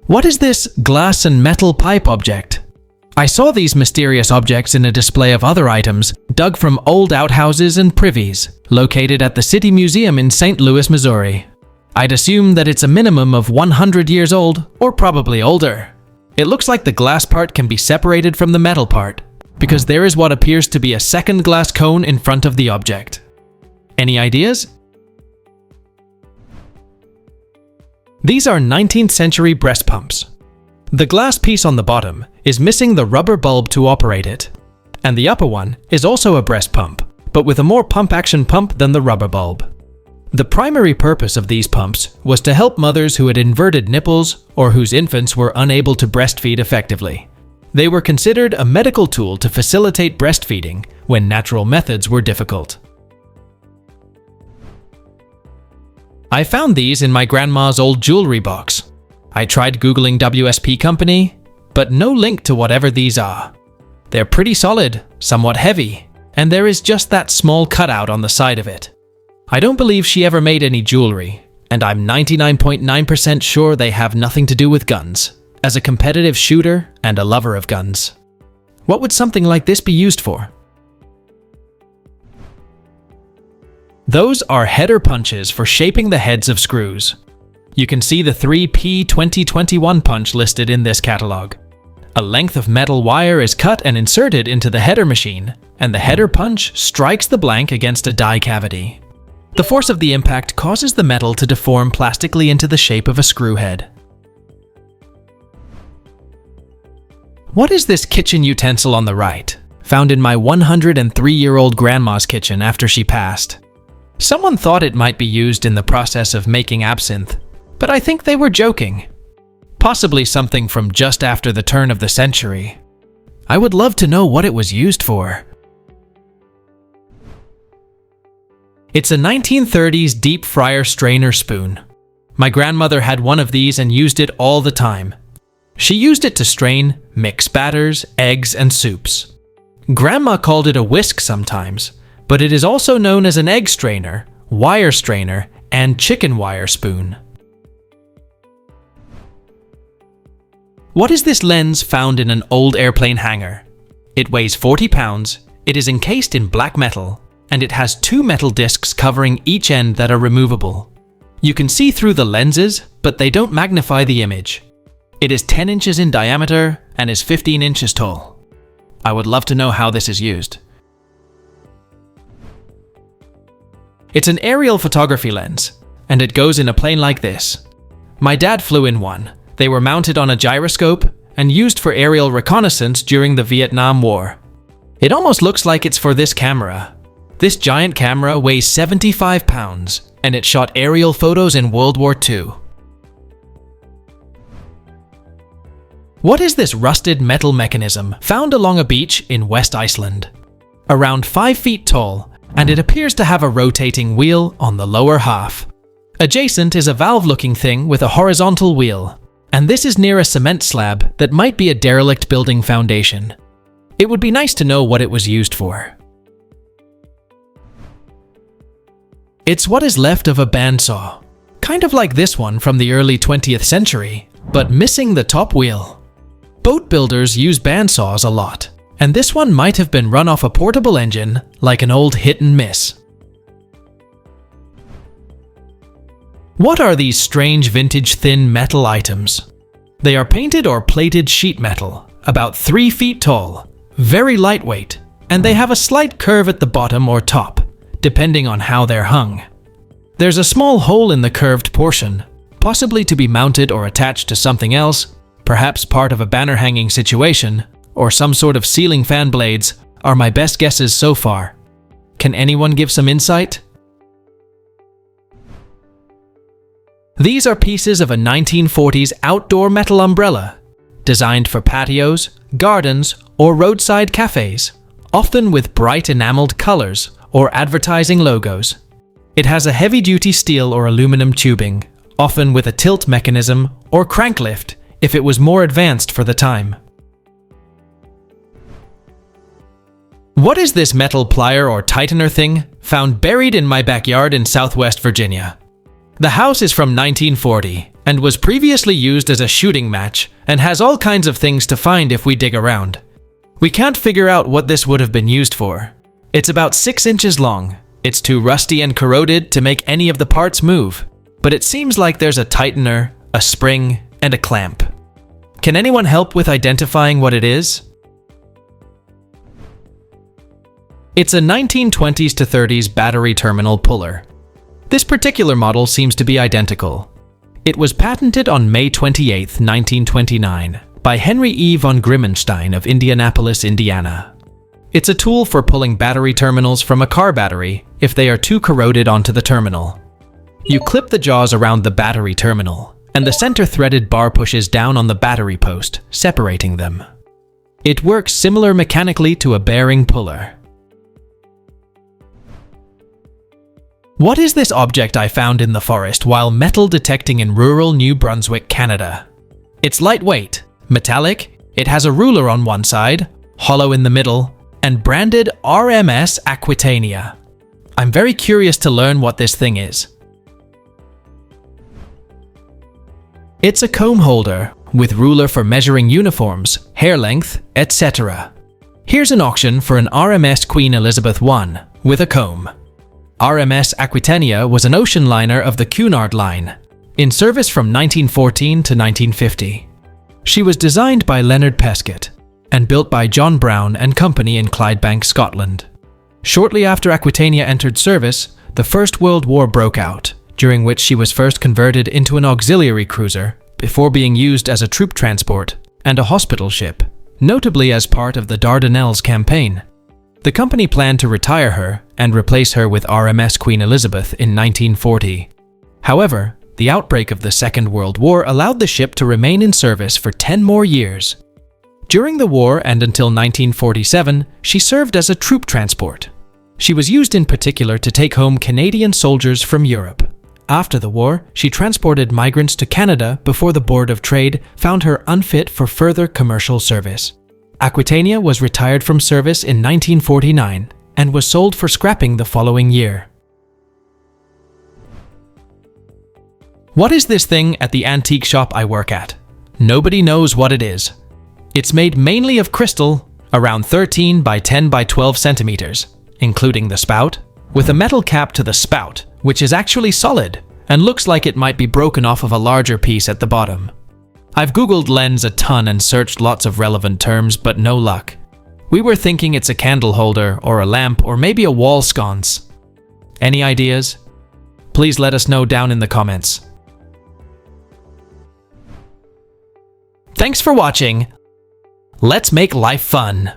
What is this glass and metal pipe object? I saw these mysterious objects in a display of other items dug from old outhouses and privies, located at the City Museum in St. Louis, Missouri. I'd assume that it's a minimum of 100 years old, or probably older. It looks like the glass part can be separated from the metal part, because there is what appears to be a second glass cone in front of the object. Any ideas? These are 19th century breast pumps. The glass piece on the bottom is missing the rubber bulb to operate it, and the upper one is also a breast pump, but with a more pump-action pump than the rubber bulb. The primary purpose of these pumps was to help mothers who had inverted nipples or whose infants were unable to breastfeed effectively. They were considered a medical tool to facilitate breastfeeding when natural methods were difficult. I found these in my grandma's old jewelry box. I tried Googling WSP company, but no link to whatever these are. They're pretty solid, somewhat heavy, and there is just that small cutout on the side of it. I don't believe she ever made any jewelry, and I'm 99.9% sure they have nothing to do with guns, as a competitive shooter and a lover of guns. What would something like this be used for? Those are header punches for shaping the heads of screws. You can see the 3P2021 punch listed in this catalog. A length of metal wire is cut and inserted into the header machine, and the header punch strikes the blank against a die cavity. The force of the impact causes the metal to deform plastically into the shape of a screw head. What is this kitchen utensil on the right, found in my 103-year-old grandma's kitchen after she passed? Someone thought it might be used in the process of making absinthe, but I think they were joking. Possibly something from just after the turn of the century. I would love to know what it was used for. It's a 1930s deep fryer strainer spoon. My grandmother had one of these and used it all the time. She used it to strain, mix batters, eggs, and soups. Grandma called it a whisk sometimes, but it is also known as an egg strainer, wire strainer, and chicken wire spoon. What is this lens found in an old airplane hangar? It weighs 40 pounds, it is encased in black metal, and it has two metal discs covering each end that are removable. You can see through the lenses, but they don't magnify the image. It is 10 inches in diameter and is 15 inches tall. I would love to know how this is used. It's an aerial photography lens, and it goes in a plane like this. My dad flew in one. They were mounted on a gyroscope and used for aerial reconnaissance during the Vietnam War. It almost looks like it's for this camera. This giant camera weighs 75 pounds, and it shot aerial photos in World War II. What is this rusted metal mechanism found along a beach in West Iceland? Around 5 feet tall, and it appears to have a rotating wheel on the lower half. Adjacent is a valve-looking thing with a horizontal wheel, and this is near a cement slab that might be a derelict building foundation. It would be nice to know what it was used for. It's what is left of a bandsaw, kind of like this one from the early 20th century, but missing the top wheel. Boat builders use bandsaws a lot, and this one might have been run off a portable engine like an old hit and miss. What are these strange vintage thin metal items? They are painted or plated sheet metal, about 3 feet tall, very lightweight, and they have a slight curve at the bottom or top, depending on how they're hung. There's a small hole in the curved portion, possibly to be mounted or attached to something else, perhaps part of a banner hanging situation, or some sort of ceiling fan blades, are my best guesses so far. Can anyone give some insight? These are pieces of a 1940s outdoor metal umbrella, designed for patios, gardens, or roadside cafes, often with bright enameled colors or advertising logos. It has a heavy-duty steel or aluminum tubing, often with a tilt mechanism or crank lift if it was more advanced for the time. What is this metal plier or tightener thing found buried in my backyard in Southwest Virginia? The house is from 1940 and was previously used as a shooting match and has all kinds of things to find if we dig around. We can't figure out what this would have been used for. It's about 6 inches long. It's too rusty and corroded to make any of the parts move, but it seems like there's a tightener, a spring, and a clamp. Can anyone help with identifying what it is? It's a 1920s to 30s battery terminal puller. This particular model seems to be identical. It was patented on May 28, 1929, by Henry E. von Grimmenstein of Indianapolis, Indiana. It's a tool for pulling battery terminals from a car battery if they are too corroded onto the terminal. You clip the jaws around the battery terminal, and the center threaded bar pushes down on the battery post, separating them. It works similar mechanically to a bearing puller. What is this object I found in the forest while metal detecting in rural New Brunswick, Canada? It's lightweight, metallic, it has a ruler on one side, hollow in the middle, and branded RMS Aquitania. I'm very curious to learn what this thing is. It's a comb holder with ruler for measuring uniforms, hair length, etc. Here's an auction for an RMS Queen Elizabeth I with a comb. RMS Aquitania was an ocean liner of the Cunard Line, in service from 1914 to 1950. She was designed by Leonard Pescott and built by John Brown and Company in Clydebank, Scotland. Shortly after Aquitania entered service, the First World War broke out, during which she was first converted into an auxiliary cruiser before being used as a troop transport and a hospital ship, notably as part of the Dardanelles campaign. The company planned to retire her and replace her with RMS Queen Elizabeth in 1940. However, the outbreak of the Second World War allowed the ship to remain in service for 10 more years. During the war and until 1947, she served as a troop transport. She was used in particular to take home Canadian soldiers from Europe. After the war, she transported migrants to Canada before the Board of Trade found her unfit for further commercial service. Aquitania was retired from service in 1949 and was sold for scrapping the following year. What is this thing at the antique shop I work at? Nobody knows what it is. It's made mainly of crystal, around 13 by 10 by 12 centimeters, including the spout, with a metal cap to the spout, which is actually solid and looks like it might be broken off of a larger piece at the bottom. I've googled lens a ton and searched lots of relevant terms, but no luck. We were thinking it's a candle holder or a lamp or maybe a wall sconce. Any ideas? Please let us know down in the comments. Thanks for watching. Let's make life fun.